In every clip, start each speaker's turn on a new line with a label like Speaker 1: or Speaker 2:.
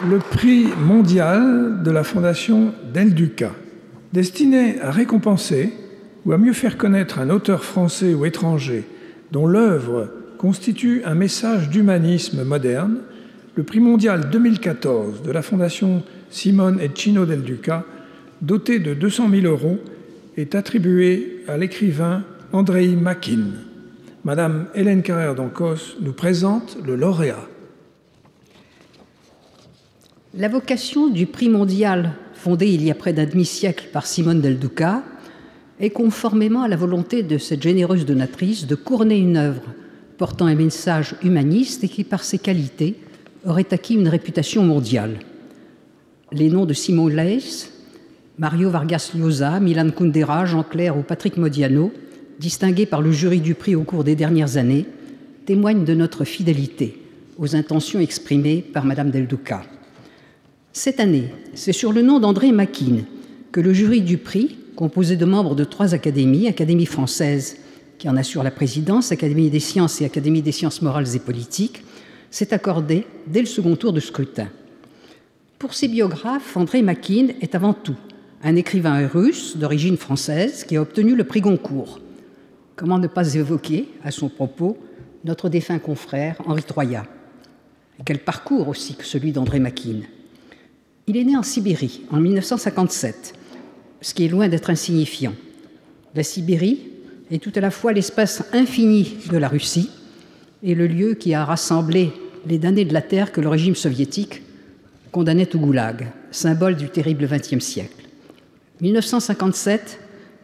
Speaker 1: le prix mondial de la Fondation Del Duca, destiné à récompenser ou à mieux faire connaître un auteur français ou étranger dont l'œuvre constitue un message d'humanisme moderne. Le prix mondial 2014 de la Fondation Simone et Cino Del Duca, doté de 200 000 €, est attribué à l'écrivain Andrei Makin. Madame Hélène Carrère d'Ancos nous présente le lauréat.
Speaker 2: La vocation du prix mondial, fondé il y a près d'un demi-siècle par Simone Del Duca, est conformément à la volonté de cette généreuse donatrice de couronner une œuvre portant un message humaniste et qui, par ses qualités, aurait acquis une réputation mondiale. Les noms de Simon Leys, Mario Vargas Llosa, Milan Kundera, Jean Clair ou Patrick Modiano, distingués par le jury du prix au cours des dernières années, témoignent de notre fidélité aux intentions exprimées par Madame Del Duca. Cette année, c'est sur le nom d'André Makin que le jury du prix, composé de membres de 3 académies, Académie française qui en assure la présidence, Académie des sciences et Académie des sciences morales et politiques, s'est accordé dès le second tour de scrutin. Pour ses biographes, André Makin est avant tout un écrivain russe d'origine française qui a obtenu le prix Goncourt. Comment ne pas évoquer, à son propos, notre défunt confrère Henri Troyat. Et quel parcours aussi que celui d'André Makin. Il est né en Sibérie en 1957, ce qui est loin d'être insignifiant. La Sibérie est tout à la fois l'espace infini de la Russie et le lieu qui a rassemblé les damnés de la terre que le régime soviétique condamnait au goulag, symbole du terrible XXe siècle. 1957,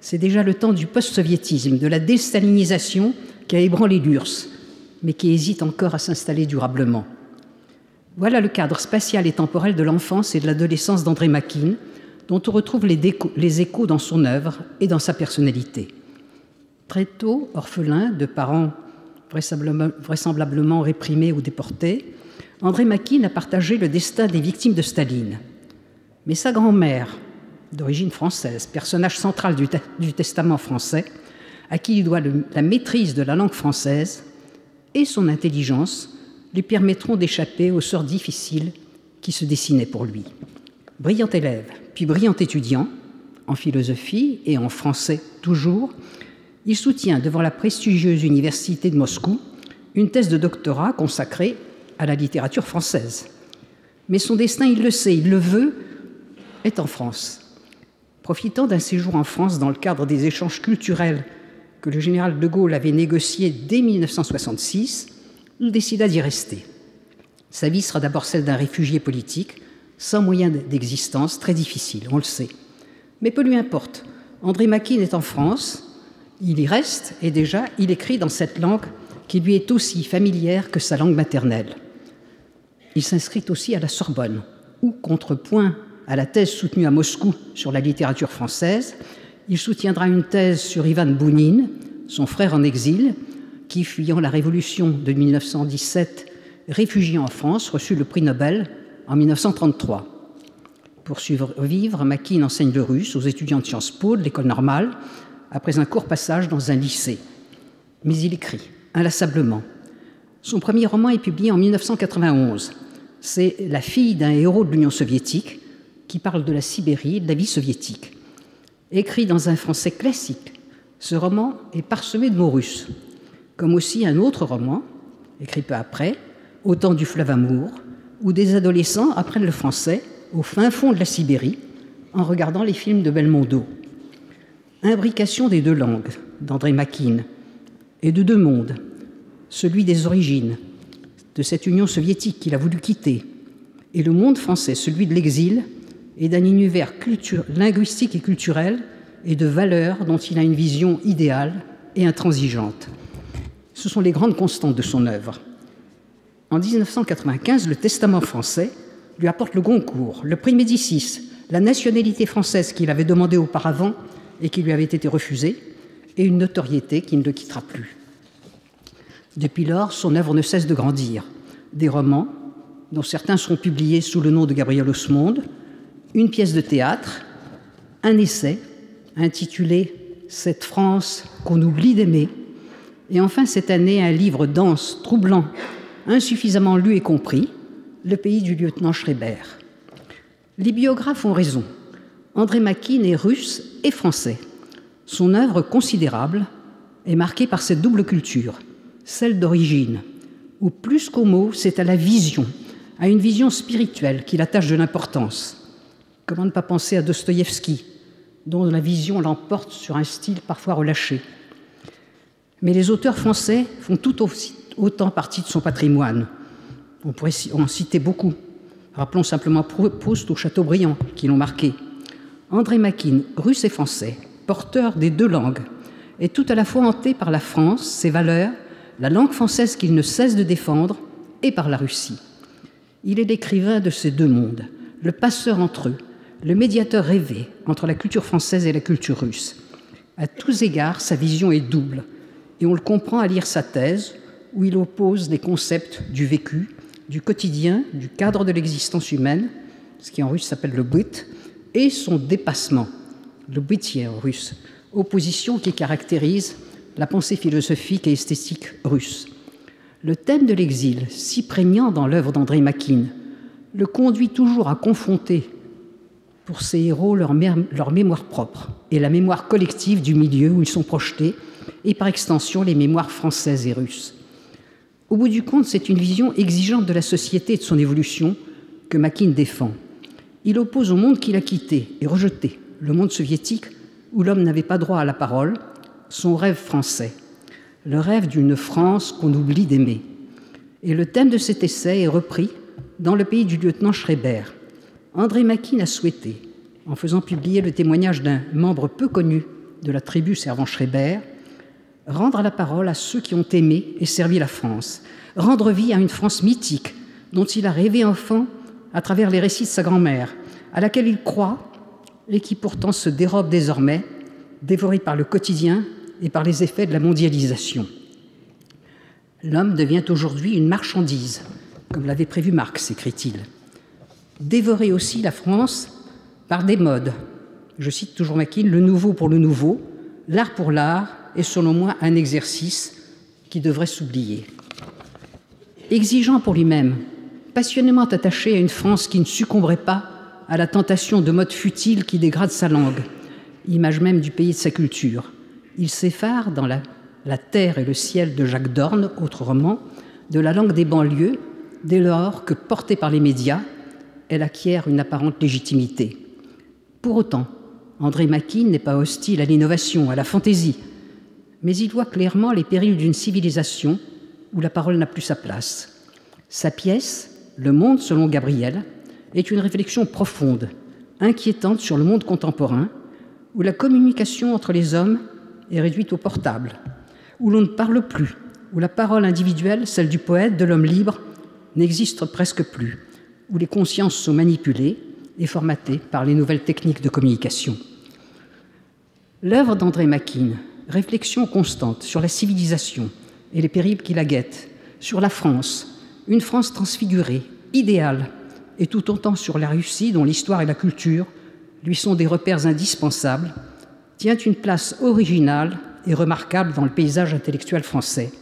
Speaker 2: c'est déjà le temps du post-soviétisme, de la déstalinisation qui a ébranlé l'URSS, mais qui hésite encore à s'installer durablement. Voilà le cadre spatial et temporel de l'enfance et de l'adolescence d'André Makin, dont on retrouve les échos dans son œuvre et dans sa personnalité. Très tôt, orphelin de parents vraisemblablement réprimés ou déportés, André Makin a partagé le destin des victimes de Staline. Mais sa grand-mère, d'origine française, personnage central du Testament français, à qui il doit la maîtrise de la langue française et son intelligence, lui permettront d'échapper au sort difficile qui se dessinait pour lui. Brillant élève, puis brillant étudiant, en philosophie et en français toujours, il soutient devant la prestigieuse université de Moscou une thèse de doctorat consacrée à la littérature française. Mais son destin, il le sait, il le veut, est en France. Profitant d'un séjour en France dans le cadre des échanges culturels que le général de Gaulle avait négociés dès 1966, il décida d'y rester. Sa vie sera d'abord celle d'un réfugié politique, sans moyen d'existence, très difficile, on le sait. Mais peu lui importe. André Makin est en France, il y reste, et déjà, il écrit dans cette langue qui lui est aussi familière que sa langue maternelle. Il s'inscrit aussi à la Sorbonne, où, contrepoint à la thèse soutenue à Moscou sur la littérature française, il soutiendra une thèse sur Ivan Bounine, son frère en exil, qui, fuyant la révolution de 1917, réfugié en France, reçut le prix Nobel en 1933. Pour survivre, Makin enseigne le russe aux étudiants de Sciences Po, de l'école normale, après un court passage dans un lycée. Mais il écrit, inlassablement. Son premier roman est publié en 1991. C'est La fille d'un héros de l'Union soviétique, qui parle de la Sibérie et de la vie soviétique. Écrit dans un français classique, ce roman est parsemé de mots russes, comme aussi un autre roman, écrit peu après, Au temps du fleuve Amour, où des adolescents apprennent le français au fin fond de la Sibérie en regardant les films de Belmondo. Imbrication des 2 langues d'André Makin et de 2 mondes, celui des origines, de cette Union soviétique qu'il a voulu quitter, et le monde français, celui de l'exil, et d'un univers linguistique et culturel et de valeurs dont il a une vision idéale et intransigeante. Ce sont les grandes constantes de son œuvre. En 1995, le Testament français lui apporte le Goncourt, le prix Médicis, la nationalité française qu'il avait demandé auparavant et qui lui avait été refusée, et une notoriété qui ne le quittera plus. Depuis lors, son œuvre ne cesse de grandir. Des romans, dont certains seront publiés sous le nom de Gabriel Osmonde, une pièce de théâtre, un essai intitulé « Cette France qu'on oublie d'aimer », et enfin cette année un livre dense, troublant, insuffisamment lu et compris, le pays du lieutenant Schreiber. Les biographes ont raison. André Makine est russe et français. Son œuvre considérable est marquée par cette double culture, celle d'origine, où plus qu'aux mots, c'est à la vision, à une vision spirituelle qu'il attache de l'importance. Comment ne pas penser à Dostoïevski, dont la vision l'emporte sur un style parfois relâché. Mais les auteurs français font tout autant partie de son patrimoine. On pourrait en citer beaucoup. Rappelons simplement Proust ou Chateaubriand qui l'ont marqué. André Makine, russe et français, porteur des deux langues, est tout à la fois hanté par la France, ses valeurs, la langue française qu'il ne cesse de défendre, et par la Russie. Il est l'écrivain de ces deux mondes, le passeur entre eux, le médiateur rêvé entre la culture française et la culture russe. À tous égards, sa vision est double, et on le comprend à lire sa thèse, où il oppose les concepts du vécu, du quotidien, du cadre de l'existence humaine, ce qui en russe s'appelle le byt, et son dépassement, le bytier en russe, opposition qui caractérise la pensée philosophique et esthétique russe. Le thème de l'exil, si prégnant dans l'œuvre d'André Makine, le conduit toujours à confronter pour ses héros leur mémoire propre et la mémoire collective du milieu où ils sont projetés, et par extension les mémoires françaises et russes. Au bout du compte, c'est une vision exigeante de la société et de son évolution que Makine défend. Il oppose au monde qu'il a quitté et rejeté, le monde soviétique où l'homme n'avait pas droit à la parole, son rêve français, le rêve d'une France qu'on oublie d'aimer. Et le thème de cet essai est repris dans le pays du lieutenant Schreiber. André Makine a souhaité, en faisant publier le témoignage d'un membre peu connu de la tribu servant Schreiber, rendre la parole à ceux qui ont aimé et servi la France, rendre vie à une France mythique dont il a rêvé enfant à travers les récits de sa grand-mère, à laquelle il croit et qui pourtant se dérobe désormais, dévorée par le quotidien et par les effets de la mondialisation. L'homme devient aujourd'hui une marchandise, comme l'avait prévu Marx, écrit-il. Dévorer aussi la France par des modes. Je cite toujours Makine, le nouveau pour le nouveau, l'art pour l'art, est selon moi un exercice qui devrait s'oublier. Exigeant pour lui-même, passionnément attaché à une France qui ne succomberait pas à la tentation de modes futiles qui dégradent sa langue, image même du pays de sa culture. Il s'effare dans la terre et le ciel de Jacques Dorn, autre roman, de la langue des banlieues, dès lors que, portée par les médias, elle acquiert une apparente légitimité. Pour autant, André Makine n'est pas hostile à l'innovation, à la fantaisie, mais il voit clairement les périls d'une civilisation où la parole n'a plus sa place. Sa pièce, Le Monde selon Gabriel, est une réflexion profonde, inquiétante sur le monde contemporain, où la communication entre les hommes est réduite au portable, où l'on ne parle plus, où la parole individuelle, celle du poète, de l'homme libre, n'existe presque plus, où les consciences sont manipulées et formatées par les nouvelles techniques de communication. L'œuvre d'André Makine, réflexion constante sur la civilisation et les périls qui la guettent, sur la France, une France transfigurée, idéale, et tout autant sur la Russie dont l'histoire et la culture lui sont des repères indispensables, tient une place originale et remarquable dans le paysage intellectuel français.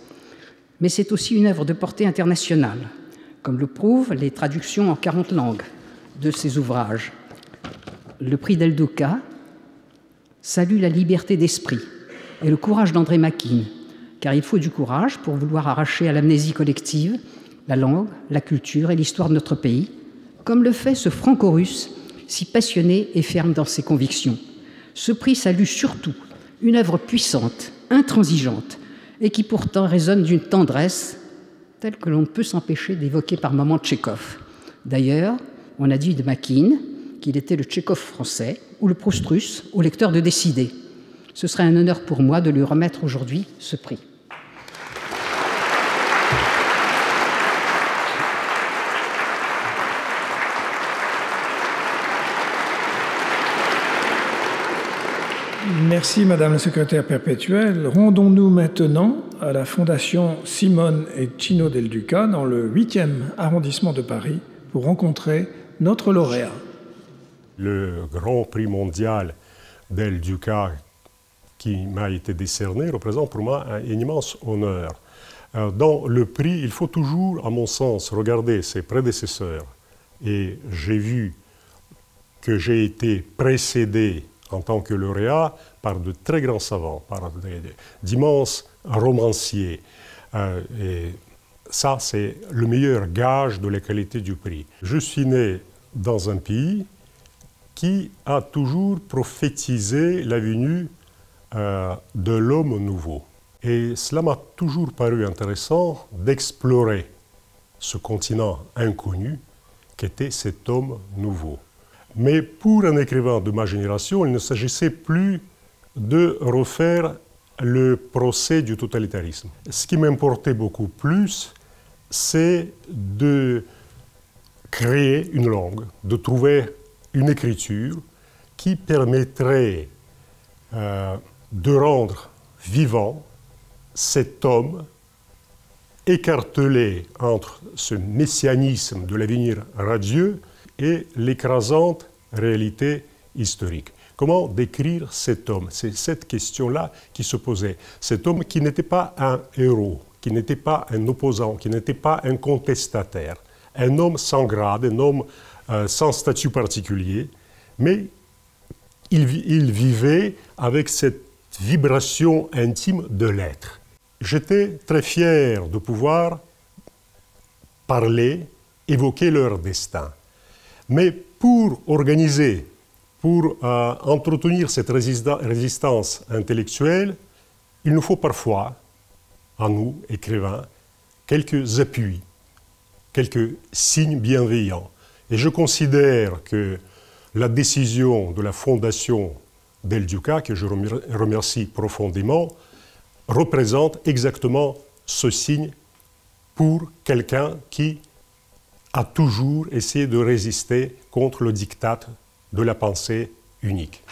Speaker 2: Mais c'est aussi une œuvre de portée internationale, comme le prouvent les traductions en 40 langues de ses ouvrages. Le prix Del Duca salue la liberté d'esprit et le courage d'André Makine, car il faut du courage pour vouloir arracher à l'amnésie collective la langue, la culture et l'histoire de notre pays, comme le fait ce franco-russe si passionné et ferme dans ses convictions. Ce prix salue surtout une œuvre puissante, intransigeante, et qui pourtant résonne d'une tendresse telle que l'on ne peut s'empêcher d'évoquer par moments Tchekhov. D'ailleurs, on a dit de Makine qu'il était le Tchekhov français ou le Proust russe, au lecteur de décider. Ce serait un honneur pour moi de lui remettre aujourd'hui ce prix.
Speaker 1: Merci, Madame la secrétaire perpétuelle. Rendons-nous maintenant à la Fondation Simone et Cino Del Duca dans le 8e arrondissement de Paris pour rencontrer notre lauréat.
Speaker 3: Le Grand Prix mondial Del Duca qui m'a été décerné représente pour moi un immense honneur. Dans le prix, il faut toujours, à mon sens, regarder ses prédécesseurs. Et j'ai vu que j'ai été précédé en tant que lauréat par de très grands savants, par d'immenses romanciers. Et ça, c'est le meilleur gage de la qualité du prix. Je suis né dans un pays qui a toujours prophétisé la venue de l'homme nouveau. Et cela m'a toujours paru intéressant d'explorer ce continent inconnu qu'était cet homme nouveau. Mais pour un écrivain de ma génération, il ne s'agissait plus de refaire le procès du totalitarisme. Ce qui m'importait beaucoup plus, c'est de créer une langue, de trouver une écriture qui permettrait de rendre vivant cet homme écartelé entre ce messianisme de l'avenir radieux et l'écrasante réalité historique. Comment décrire cet homme? C'est cette question-là qui se posait. Cet homme qui n'était pas un héros, qui n'était pas un opposant, qui n'était pas un contestataire, un homme sans grade, un homme sans statut particulier, mais il vivait avec cette vibration intime de l'être. J'étais très fier de pouvoir parler, évoquer leur destin. Mais pour organiser, pour entretenir cette résistance intellectuelle, il nous faut parfois, à nous, écrivains, quelques appuis, quelques signes bienveillants. Et je considère que la décision de la fondation Del Duca, que je remercie profondément, représente exactement ce signe pour quelqu'un qui a toujours essayé de résister contre le diktat de la pensée unique.